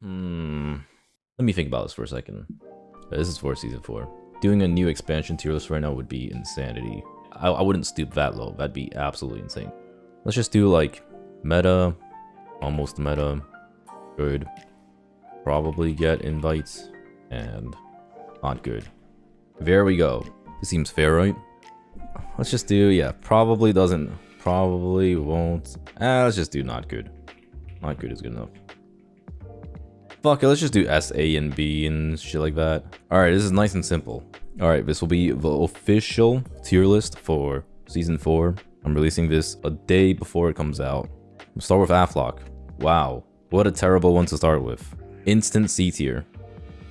Let me think about this for a second. This is for season 4. Doing a new expansion tier list right now would be insanity. I wouldn't stoop that low. That'd be absolutely insane. Let's just do like meta, almost meta, good. Probably get invites, and not good. There we go. This seems fair, right? Let's just do, yeah, probably doesn't, probably won't. Let's just do not good. Not good is good enough. Fuck it, let's just do S, A, and B and shit like that. Alright, this is nice and simple. Alright, this will be the official tier list for Season 4. I'm releasing this a day before it comes out. We'll start with Warlock. Wow, what a terrible one to start with. Instant C tier.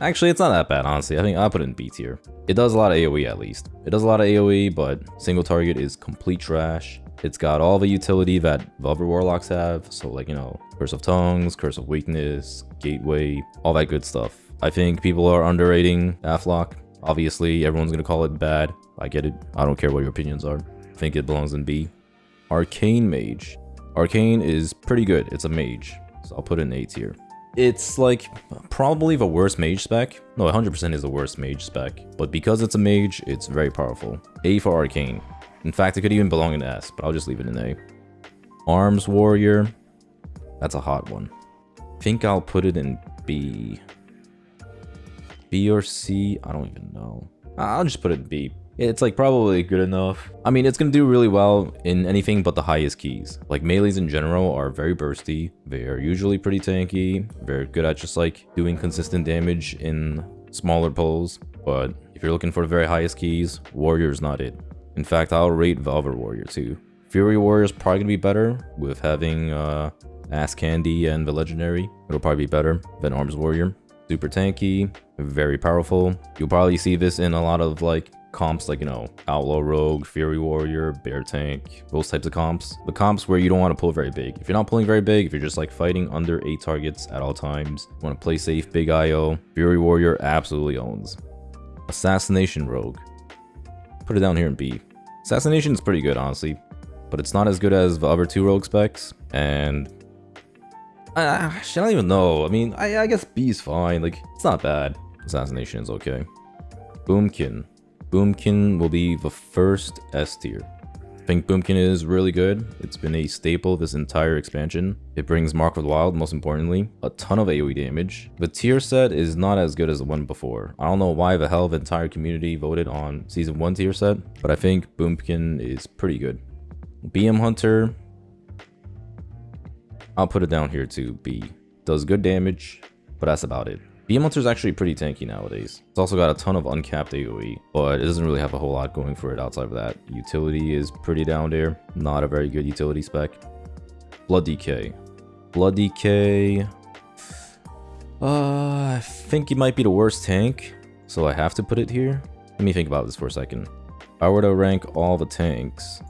Actually, it's not that bad, honestly. I think I'll put it in B tier. It does a lot of AoE at least. It does a lot of AoE, but single target is complete trash. It's got all the utility that the other Warlocks have. So like, you know, Curse of Tongues, Curse of Weakness, Gateway, all that good stuff. I think people are underrating Warlock. Obviously, everyone's gonna call it bad. I get it. I don't care what your opinions are. I think it belongs in B. Arcane Mage. Arcane is pretty good. It's a mage. So I'll put it in A tier. It's like probably the worst mage spec. No, 100% is the worst mage spec. But because it's a mage, it's very powerful. A for Arcane. In fact, it could even belong in S, but I'll just leave it in A. Arms Warrior. That's a hot one. I think I'll put it in B. B or C? I don't even know. I'll just put it in B. It's like probably good enough. I mean, it's gonna do really well in anything but the highest keys. Like melees in general are very bursty. They're usually pretty tanky. They're good at just like doing consistent damage in smaller pulls. But if you're looking for the very highest keys, Warrior's not it. In fact, I'll rate the other Warrior too. Fury Warrior's probably gonna be better with having Ass Candy and the Legendary. It'll probably be better than Arms Warrior. Super tanky, very powerful. You'll probably see this in a lot of like comps like, you know, Outlaw Rogue, Fury Warrior, Bear Tank, those types of comps. The comps where you don't want to pull very big. If you're not pulling very big, if you're just like fighting under 8 targets at all times, you want to play safe, big IO, Fury Warrior absolutely owns. Assassination Rogue. Put it down here in B. Assassination is pretty good, honestly, but it's not as good as the other 2 rogue specs, and I don't even know. I mean, I guess B is fine. Like, it's not bad. Assassination is okay. Boomkin. Boomkin will be the first S tier. I think Boomkin is really good. It's been a staple this entire expansion. It brings Mark of the Wild, most importantly, a ton of AoE damage. The tier set is not as good as the one before. I don't know why the hell the entire community voted on Season 1 tier set, but I think Boomkin is pretty good. BM Hunter, I'll put it down here too, B. Does good damage, but that's about it. BM Hunter is actually pretty tanky nowadays. It's also got a ton of uncapped AoE, but it doesn't really have a whole lot going for it outside of that. Utility is pretty down there. Not a very good utility spec. Blood Decay. Blood Decay. I think it might be the worst tank, so I have to put it here. Let me think about this for a second. If I were to rank all the tanks,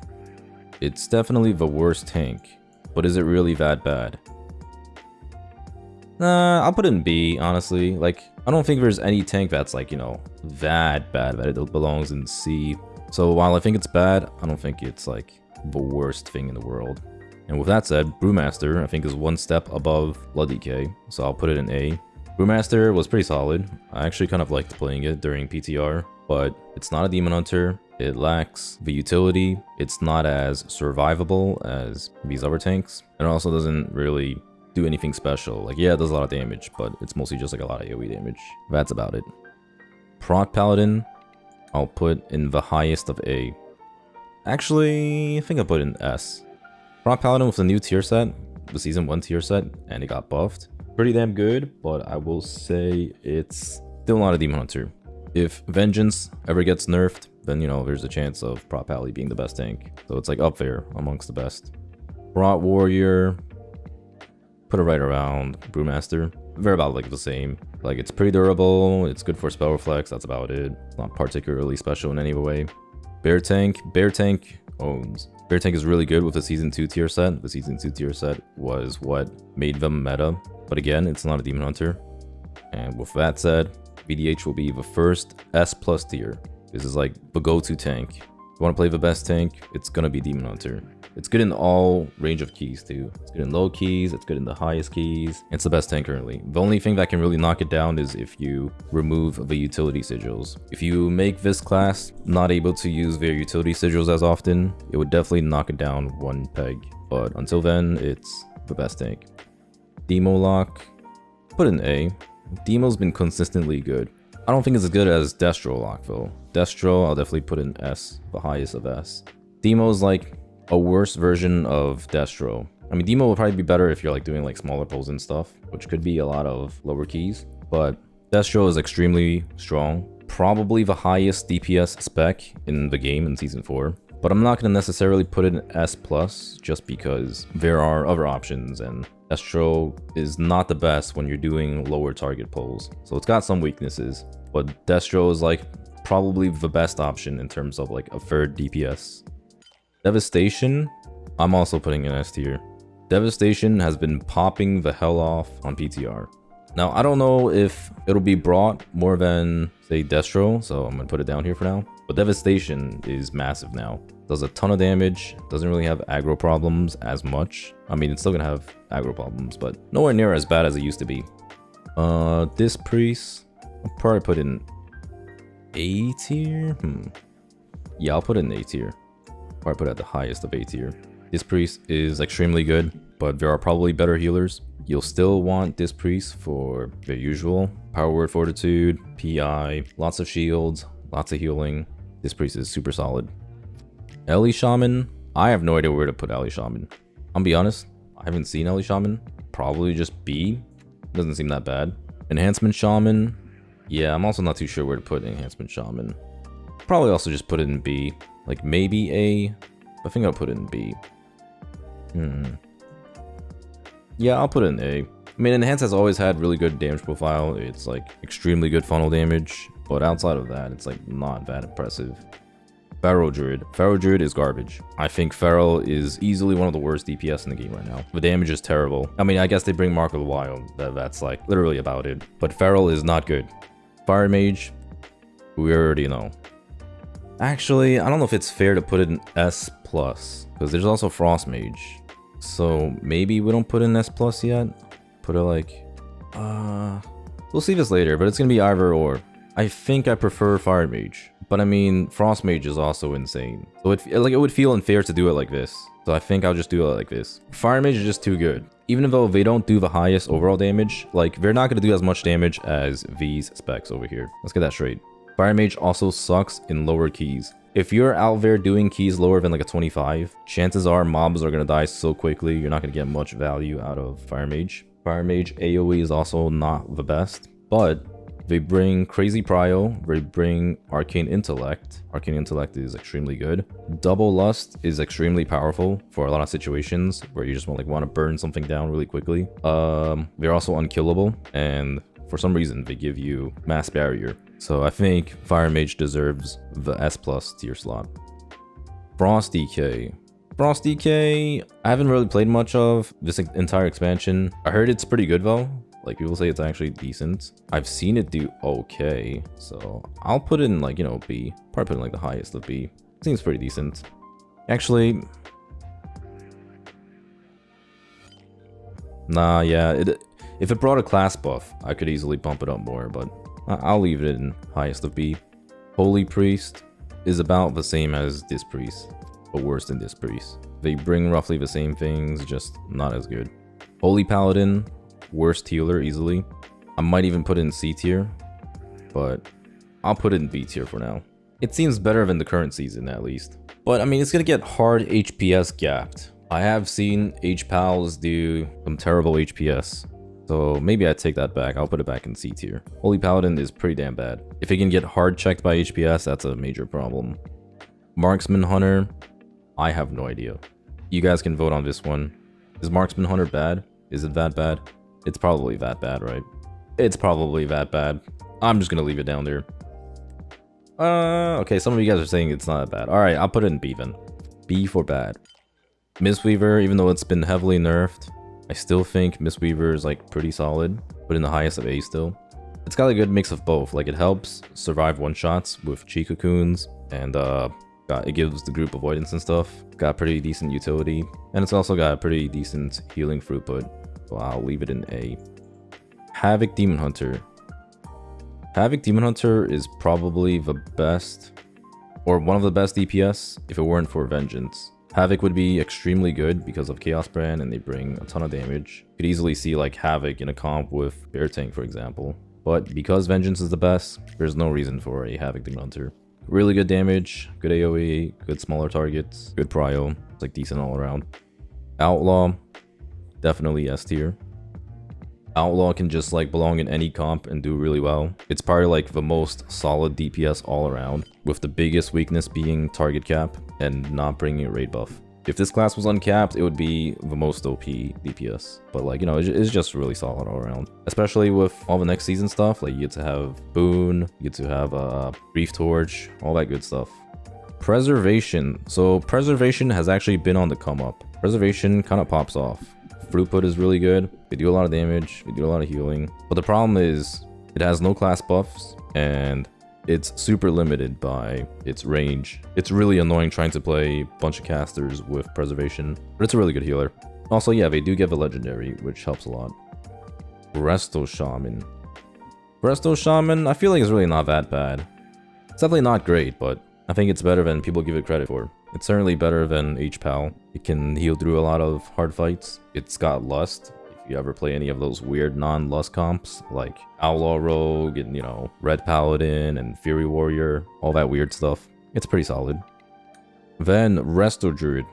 it's definitely the worst tank, but is it really that bad? Nah, I'll put it in B, honestly. Like, I don't think there's any tank that's like, you know, that bad that it belongs in C. So while I think it's bad, I don't think it's like the worst thing in the world. And with that said, Brewmaster, I think, is one step above Blood Decay, so I'll put it in A. Brewmaster was pretty solid. I actually kind of liked playing it during PTR, but it's not a Demon Hunter. It lacks the utility. It's not as survivable as these other tanks. And it also doesn't really do anything special. Like, yeah, it does a lot of damage, but it's mostly just like a lot of AoE damage. That's about it. Proc Paladin, I'll put in the highest of A. Actually, I think I'll put in S. Proc Paladin with the new tier set, the Season 1 tier set, and it got buffed. Pretty damn good, but I will say it's still not a Demon Hunter. If Vengeance ever gets nerfed, then, you know, there's a chance of Proc Paladin being the best tank. So it's like up there amongst the best. Rot Warrior, put it right around Brewmaster. They're about like the same. Like, it's pretty durable, it's good for spell reflex, that's about it. It's not particularly special in any way. Bear Tank owns. Bear Tank is really good with the Season 2 tier set. The Season 2 tier set was what made them meta. But again, it's not a Demon Hunter. And with that said, BDH will be the first S+ tier. This is like the go-to tank. If you want to play the best tank, it's gonna be Demon Hunter. It's good in all range of keys too. It's good in low keys, it's good in the highest keys. It's the best tank currently. The only thing that can really knock it down is if you remove the utility sigils. If you make this class not able to use their utility sigils as often, it would definitely knock it down one peg. But until then, it's the best tank. Demo lock, put an A. Demo's been consistently good. I don't think it's as good as Destro lock though. Destro, I'll definitely put an S, the highest of S. Demo's like a worse version of Destro. I mean, Demo will probably be better if you're like doing like smaller pulls and stuff, which could be a lot of lower keys. But Destro is extremely strong. Probably the highest DPS spec in the game in Season 4. But I'm not going to necessarily put it in S+, just because there are other options, and Destro is not the best when you're doing lower target pulls. So it's got some weaknesses, but Destro is like probably the best option in terms of like a third DPS. Devastation, I'm also putting in S tier. Devastation has been popping the hell off on PTR. Now, I don't know if it'll be brought more than, say, Destro, so I'm going to put it down here for now. But Devastation is massive now. Does a ton of damage, doesn't really have aggro problems as much. I mean, it's still going to have aggro problems, but nowhere near as bad as it used to be. This Priest, I'll probably put in A tier? Yeah, I'll put it in A tier. Probably put it at the highest of A tier. This Priest is extremely good, but there are probably better healers. You'll still want this Priest for the usual. Power Word Fortitude, PI, lots of shields, lots of healing. This Priest is super solid. Ellie Shaman, I have no idea where to put Ellie Shaman. I'll be honest, I haven't seen Ellie Shaman. Probably just B. Doesn't seem that bad. Enhancement Shaman, yeah, I'm also not too sure where to put Enhancement Shaman. Probably also just put it in B. Like maybe A. I think I'll put it in B. Yeah, I'll put it in A. I mean, Enhance has always had really good damage profile. It's like extremely good funnel damage. But outside of that, it's like not that impressive. Feral Druid. Feral Druid is garbage. I think Feral is easily one of the worst DPS in the game right now. The damage is terrible. I mean, I guess they bring Mark of the Wild. That's like literally about it. But Feral is not good. Fire Mage, we already know. Actually, I don't know if it's fair to put it in S+, because there's also Frost Mage. So maybe we don't put in S+ yet. Put it like, we'll see this later, but it's gonna be either or. I think I prefer Fire Mage, but I mean, Frost Mage is also insane. So it would feel unfair to do it like this. So I think I'll just do it like this. Fire Mage is just too good. Even though they don't do the highest overall damage, like they're not gonna do as much damage as these specs over here. Let's get that straight. Fire Mage also sucks in lower keys. If you're out there doing keys lower than like a 25, chances are mobs are going to die so quickly, you're not going to get much value out of Fire Mage. Fire Mage AoE is also not the best, but they bring Crazy Prio, they bring Arcane Intellect. Arcane Intellect is extremely good. Double Lust is extremely powerful for a lot of situations where you just want to burn something down really quickly. They're also unkillable, and for some reason they give you Mass Barrier. So I think Fire Mage deserves the S+ tier slot. Frost DK. Frost DK, I haven't really played much of this entire expansion. I heard it's pretty good though. Like people say it's actually decent. I've seen it do okay. So I'll put it in like, B. Probably put it in like the highest of B. Seems pretty decent. Actually, nah, yeah. If it brought a class buff, I could easily bump it up more, but I'll leave it in highest of B. Holy Priest is about the same as this Priest, but worse than this Priest. They bring roughly the same things, just not as good. Holy Paladin, worst healer easily. I might even put it in C tier, but I'll put it in B tier for now. It seems better than the current season at least. But I mean, it's gonna get hard HPS gapped. I have seen HPALs do some terrible HPS. So maybe I take that back. I'll put it back in C tier. Holy Paladin is pretty damn bad. If it can get hard checked by HPS, that's a major problem. Marksman Hunter, I have no idea. You guys can vote on this one. Is Marksman Hunter bad? Is it that bad? It's probably that bad, right? It's probably that bad. I'm just gonna leave it down there. Okay, some of you guys are saying it's not that bad. Alright, I'll put it in B then. B for bad. Mistweaver, even though it's been heavily nerfed, I still think Mistweaver is like pretty solid, but in the highest of A still. It's got a good mix of both. Like it helps survive one-shots with Chi Cocoons, and It gives the group avoidance and stuff. Got pretty decent utility. And it's also got a pretty decent healing throughput. So I'll leave it in A. Havoc Demon Hunter. Havoc Demon Hunter is probably the best, or one of the best DPS if it weren't for Vengeance. Havoc would be extremely good because of Chaos Brand and they bring a ton of damage. You could easily see like Havoc in a comp with Bear Tank, for example. But because Vengeance is the best, there's no reason for a Havoc Demon Hunter. Really good damage, good AoE, good smaller targets, good prio. It's like decent all around. Outlaw, definitely S tier. Outlaw can just like belong in any comp and do really well. It's probably like the most solid DPS all around, with the biggest weakness being target cap and not bringing a raid buff. If this class was uncapped, it would be the most OP DPS. But like, you know, it's just really solid all around. Especially with all the next season stuff, like you get to have Boon, you get to have Brief Torch, all that good stuff. Preservation. So Preservation has actually been on the come up. Preservation kind of pops off. Throughput is really good. They do a lot of damage, they do a lot of healing. But the problem is it has no class buffs and it's super limited by its range. It's really annoying trying to play a bunch of casters with Preservation, but it's a really good healer. Also, yeah, they do give a legendary, which helps a lot. Resto Shaman. Resto Shaman, I feel like it's really not that bad. It's definitely not great, but I think it's better than people give it credit for. It's certainly better than H-Pal. It can heal through a lot of hard fights. It's got Lust. If you ever play any of those weird non-Lust comps, like Outlaw Rogue and, you know, Red Paladin and Fury Warrior, all that weird stuff, it's pretty solid. Then Resto Druid.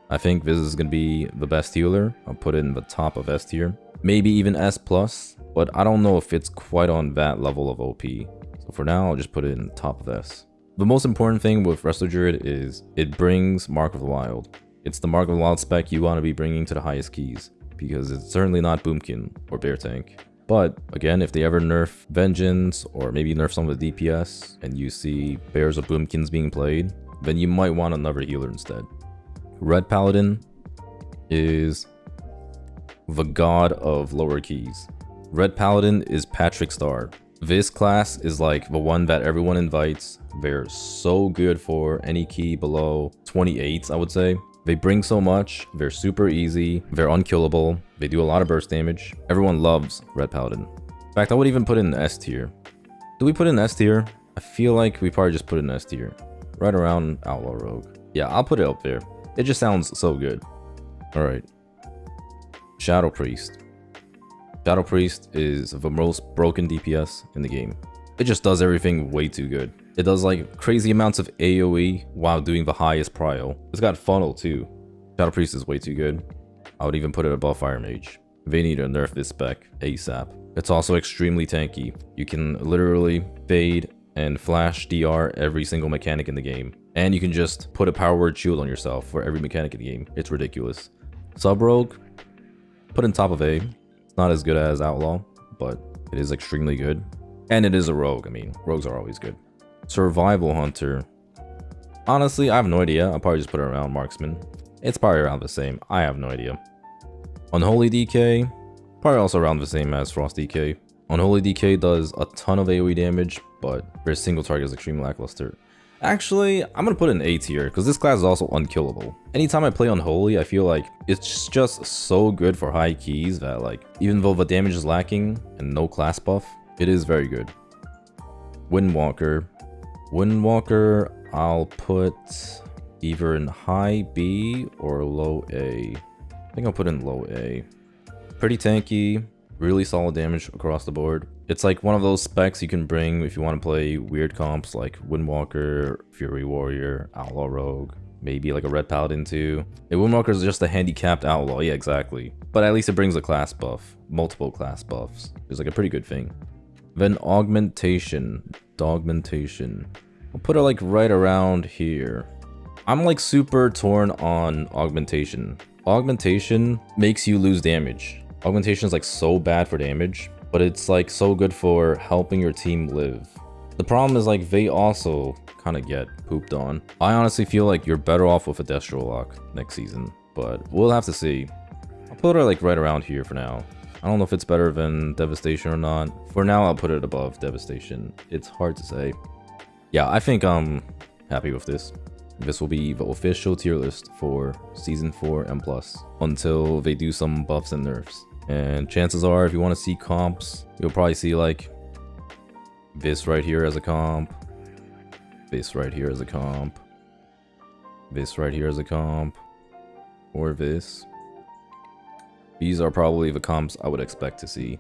I think this is going to be the best healer. I'll put it in the top of S tier. Maybe even S+, but I don't know if it's quite on that level of OP. So for now, I'll just put it in the top of S. The most important thing with Resto Druid is it brings Mark of the Wild. It's the Mark of the Wild spec you want to be bringing to the highest keys, because it's certainly not Boomkin or Bear Tank. But again, if they ever nerf Vengeance or maybe nerf some of the DPS and you see Bears or Boomkins being played, then you might want another healer instead. Red Paladin is the god of lower keys. Red Paladin is Patrick Star. This class is like the one that everyone invites. They're so good for any key below 28, I would say. They bring so much, they're super easy, they're unkillable, they do a lot of burst damage. Everyone loves Red Paladin. In fact, I would even put it in S tier. Do we put it in S tier? I feel like we probably just put it in S tier. Right around Outlaw Rogue. Yeah, I'll put it up there. It just sounds so good. Alright. Shadow Priest. Shadow Priest is the most broken DPS in the game. It just does everything way too good. It does like crazy amounts of AoE while doing the highest prio. It's got funnel too. Shadow Priest is way too good. I would even put it above Fire Mage. They need to nerf this spec ASAP. It's also extremely tanky. You can literally fade and flash DR every single mechanic in the game. And you can just put a power word shield on yourself for every mechanic in the game. It's ridiculous. Sub Rogue, put in top of A. It's not as good as Outlaw, but it is extremely good. And it is a rogue. I mean, rogues are always good. Survival Hunter. Honestly, I have no idea. I'll probably just put it around Marksman. It's probably around the same. I have no idea. Unholy DK. Probably also around the same as Frost DK. Unholy DK does a ton of AoE damage, but their single target is extremely lackluster. Actually, I'm gonna put it in A tier because this class is also unkillable. Anytime I play Unholy, I feel like it's just so good for high keys that like, even though the damage is lacking and no class buff, it is very good. Windwalker. Windwalker, I'll put either in high B or low A. I think I'll put in low A. Pretty tanky, really solid damage across the board. It's like one of those specs you can bring if you want to play weird comps like Windwalker, Fury Warrior, Outlaw Rogue, maybe like a Red Paladin too. Windwalker is just a handicapped outlaw, yeah, exactly. But at least it brings a class buff, multiple class buffs. It's like a pretty good thing. Then Augmentation. Dogmentation. I'll put it like right around here. I'm like super torn on Augmentation. Augmentation makes you lose damage. Augmentation is like so bad for damage, but it's like so good for helping your team live. The problem is like they also kind of get pooped on. I honestly feel like you're better off with a Destro Lock next season, but we'll have to see. I'll put it like right around here for now. I don't know if it's better than Devastation or not. For now, I'll put it above Devastation. It's hard to say. Yeah, I think I'm happy with this. This will be the official tier list for Season 4 and plus until they do some buffs and nerfs. And chances are, if you want to see comps, you'll probably see like this right here as a comp, this right here as a comp, this right here as a comp, or this. These are probably the comps I would expect to see.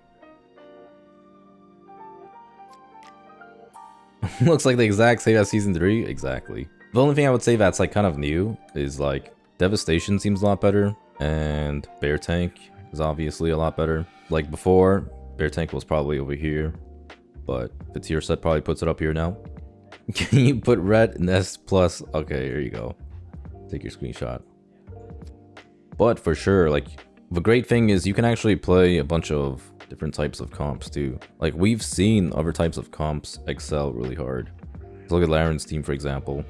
Looks like the exact same as Season 3. Exactly. The only thing I would say that's like kind of new is like Devastation seems a lot better, and Bear Tank is obviously a lot better. Like before, Bear Tank was probably over here, but the tier set probably puts it up here now. Can you put red in S plus? Okay, here you go. Take your screenshot. But for sure, like the great thing is you can actually play a bunch of different types of comps too. Like we've seen other types of comps excel really hard. Let's look at Laren's team, for example.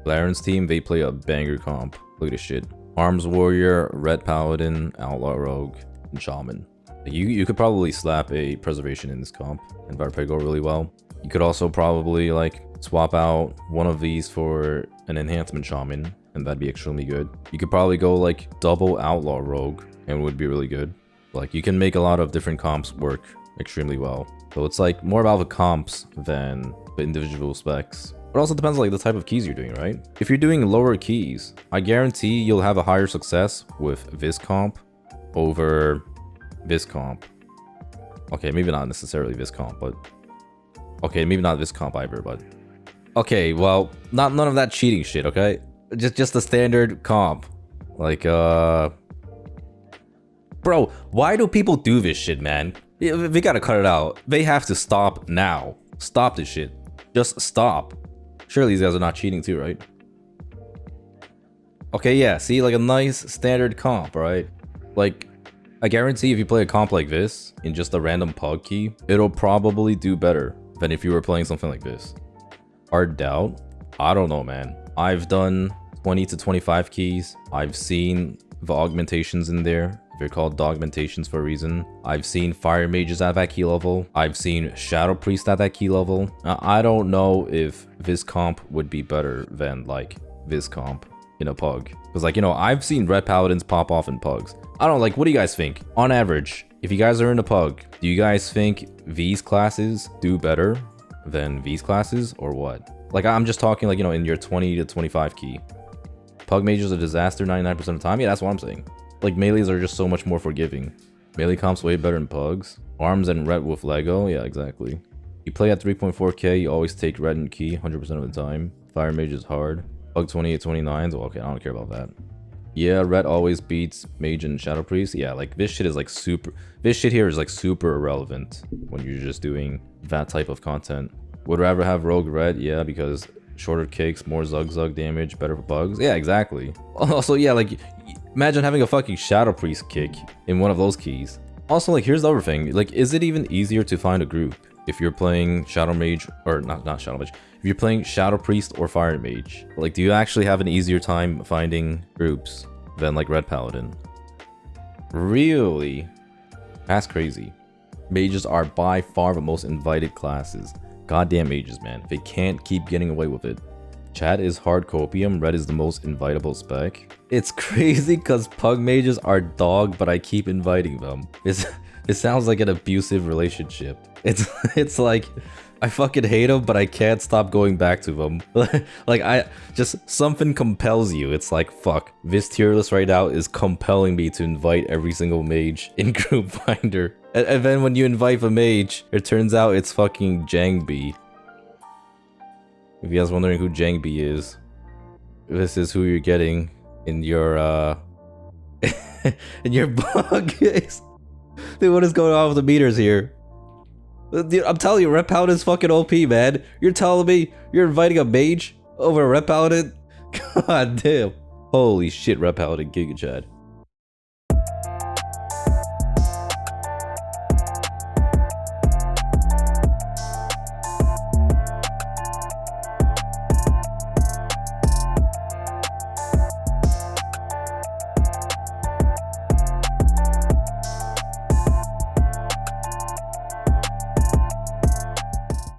Laren's team, they play a banger comp. Look at this shit. Arms Warrior, Red Paladin, Outlaw Rogue, and Shaman. You could probably slap a Preservation in this comp and that'd go really well. You could also probably like swap out one of these for an Enhancement Shaman, and that'd be extremely good. You could probably go like double Outlaw Rogue and it would be really good. Like you can make a lot of different comps work extremely well. So it's like more about the comps than the individual specs. It also depends on like the type of keys you're doing, right? If you're doing lower keys, I guarantee you'll have a higher success with this comp over this comp. Okay, maybe not necessarily this comp, but okay, maybe not this comp either, but okay, well, none of that cheating shit, okay? Just the standard comp. Like bro, why do people do this shit, man? They gotta cut it out. They have to stop now. Stop this shit. Just stop. Surely these guys are not cheating too, right? Okay, yeah, see, like a nice standard comp, right? Like, I guarantee if you play a comp like this in just a random pug key, it'll probably do better than if you were playing something like this. Hard doubt? I don't know, man. I've done 20 to 25 keys. I've seen the augmentations in there. They're called augmentations for a reason. I've seen fire mages at that key level. I've seen shadow priest at that key level. Now, I don't know if this comp would be better than like this comp in a pug. Because like, you know, I've seen red paladins pop off in pugs. I don't know, like, what do you guys think? On average, if you guys are in a pug, do you guys think these classes do better than these classes or what? Like, I'm just talking like, you know, in your 20 to 25 key. Pug mages are a disaster 99% of the time. Yeah, that's what I'm saying. Like, melees are just so much more forgiving. Melee comp's way better than pugs. Arms and red with Lego. Yeah, exactly. You play at 3.4k, you always take red and key 100% of the time. Fire mage is hard. Pug 28, 29s. Well, okay, I don't care about that. Yeah, red always beats mage and shadow priest. Yeah, like this shit is like super... This shit here is like super irrelevant when you're just doing that type of content. Would rather have rogue red? Yeah, because shorter kicks, more zug damage, better for bugs. Yeah, exactly. Also, yeah, like... Imagine having a fucking Shadow Priest kick in one of those keys. Also, like, here's the other thing. Like, is it even easier to find a group if you're playing Shadow Mage, or not Shadow Mage, if you're playing Shadow Priest or Fire Mage? Like, do you actually have an easier time finding groups than, like, Red Paladin? Really? That's crazy. Mages are by far the most invited classes. Goddamn mages, man. They can't keep getting away with it. Chat is hard copium, red is the most invitable spec. It's crazy because pug mages are dog, but I keep inviting them. It sounds like an abusive relationship. It's like, I fucking hate them, but I can't stop going back to them. Like, something compels you. It's like, fuck, this tier list right now is compelling me to invite every single mage in Group Finder. And then when you invite a mage, it turns out it's fucking Jangbi. If you guys wondering who Jangbi is, this is who you're getting in your in your bug. Dude, what is going on with the meters here? Dude, I'm telling you, Red Paladin is fucking OP, man. You're telling me you're inviting a mage over a Red Paladin? God damn. Holy shit, Red Paladin Giga Chad.